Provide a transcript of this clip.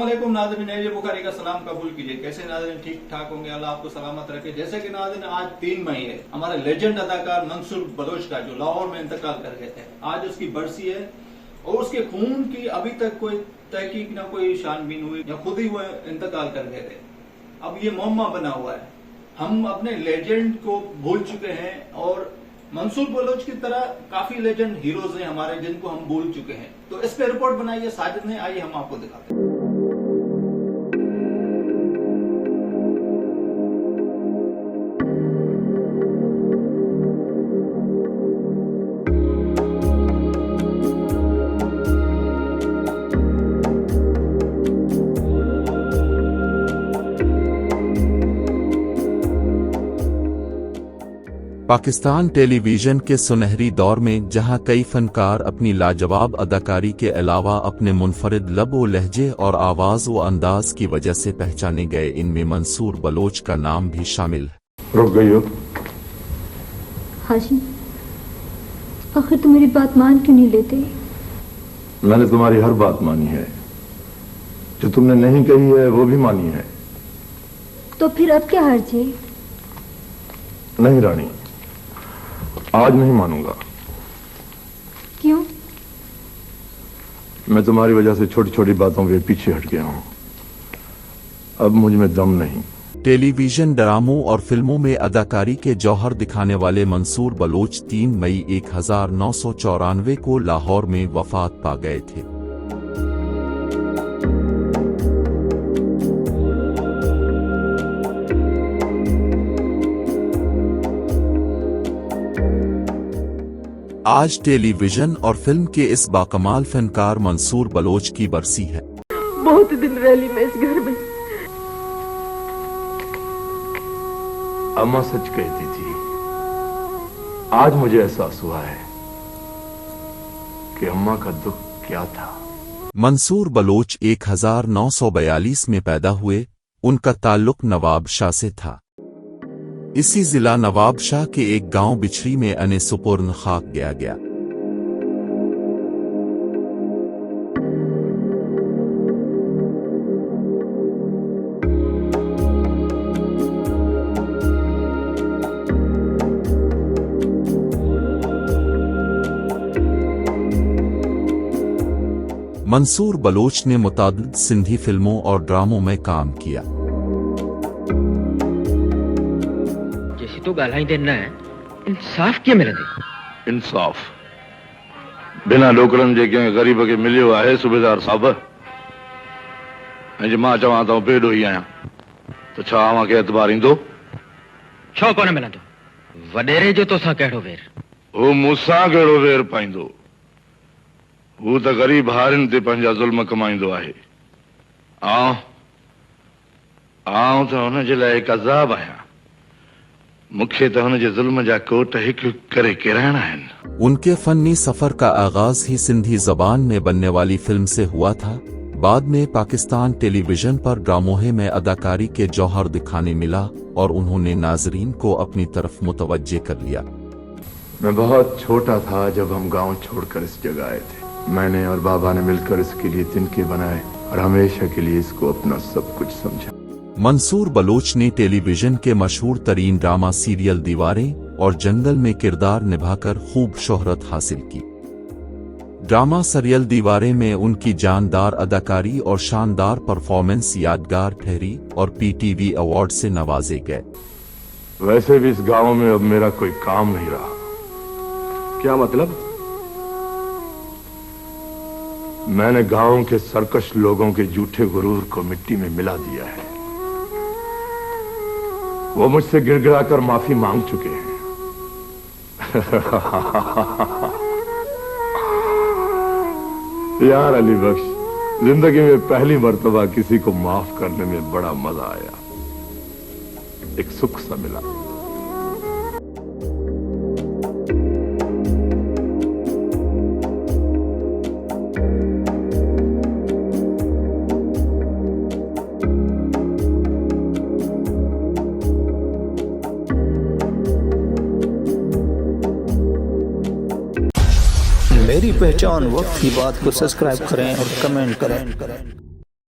अस्सलामुअलैकुम नाज़रीन, ये बुखारी का सलाम कबूल कीजिए। कैसे नाज़रीन, ठीक ठाक होंगे, अल्लाह आपको सलामत रखे। जैसे कि नाज़रीन आज 3 मई है, हमारे लेजेंड अदाकार मंसूर बलोच का जो लाहौर में इंतकाल कर गए थे, आज उसकी बरसी है और उसके खून की अभी तक कोई तहकीक ना कोई छानबीन हुई या खुद ही वो इंतकाल कर गए थे। अब ये मुअम्मा बना हुआ है, हम अपने लेजेंड को भूल चुके हैं और मंसूर बलोच की तरह काफी लेजेंड हीरोज हैं हमारे जिनको हम भूल चुके हैं। तो इस पे रिपोर्ट बनाई है साजिद ने, आइए हम आपको दिखाते हैं। पाकिस्तान टेलीविजन के सुनहरी दौर में जहां कई फनकार अपनी लाजवाब अदाकारी के अलावा अपने मुनफरिद लब व लहजे और आवाज व अंदाज की वजह से पहचाने गए, इनमें मंसूर बलोच का नाम भी शामिल है। रुक गई हो? हाजी, आखिर तुम मेरी बात मान क्यों नहीं लेते? मैंने तुम्हारी हर बात मानी है, जो तुमने नहीं कही है वो भी मानी है। तो फिर अब क्या हर्ज है? नहीं रानी, आज नहीं मानूंगा। क्यों? मैं तुम्हारी वजह से छोटी छोटी बातों के पीछे हट गया हूं। अब मुझ में दम नहीं। टेलीविजन ड्रामों और फिल्मों में अदाकारी के जौहर दिखाने वाले मंसूर बलोच 3 मई 1994 को लाहौर में वफात पा गए थे। आज टेलीविजन और फिल्म के इस बाकमाल फनकार मंसूर बलोच की बरसी है। बहुत दिन रह मैं इस घर में। अम्मा सच कहती थी, आज मुझे एहसास हुआ है कि अम्मा का दुख क्या था। मंसूर बलोच 1942 में पैदा हुए। उनका ताल्लुक नवाब शाह से था। इसी जिला नवाब शाह के एक गांव बिछरी में अने सुपुर्न खाक गया। मंसूर बलोच ने मुतादिद सिंधी फिल्मों और ड्रामों में काम किया। तो गालाईंदे न इंसाफ कीअं मिलंदी? इंसाफ बिना डोकरनि जे कंहिं ग़रीब खे मिलियो आहे सूबेदार साहब। ऐं जे मां चवां त बेडो ई आहियां त छा अव्हां खे एतबार ईंदो? छो कोन मिलंदो? वॾेरे जो तोसां कहिड़ो वेर? हू मूंसां कहिड़ो वेर पाईंदो? हू त ग़रीब हारियुनि ते पंहिंजा ज़ुल्म कमाईंदो आहे। आऊं त हुन जे लाइ हिकु अज़ाब आहियां। मुख्य तो हुन जे ज़ुल्म जा कोट हिकु करे किराइणा आहिनि। उनके फनी सफर का आगाज ही सिंधी जबान में बनने वाली फिल्म से हुआ था। बाद में पाकिस्तान टेलीविजन पर ड्रामों में अदाकारी के जौहर दिखाने मिला और उन्होंने नाजरीन को अपनी तरफ मुतवज्जे कर लिया। मैं बहुत छोटा था जब हम गांव छोड़कर इस जगह आए थे। मैंने और बाबा ने मिलकर इसके लिए तिनके बनाए और हमेशा के लिए इसको अपना सब कुछ समझा। मंसूर बलोच ने टेलीविजन के मशहूर तरीन ड्रामा सीरियल दीवारें और जंगल में किरदार निभाकर खूब शोहरत हासिल की। ड्रामा सीरियल दीवारें में उनकी जानदार अदाकारी और शानदार परफॉर्मेंस यादगार ठहरी और पीटीवी अवार्ड से नवाजे गए। वैसे भी इस गांव में अब मेरा कोई काम नहीं रहा। क्या मतलब? मैंने गांव के सरकश लोगों के झूठे गुरूर को मिट्टी में मिला दिया है। वो मुझसे गिड़गिड़ाकर माफी मांग चुके हैं। यार अली बख्श, जिंदगी में पहली मर्तबा किसी को माफ करने में बड़ा मजा आया, एक सुख सा मिला। मेरी पहचान वक्त की बात को सब्सक्राइब करें और कमेंट करें।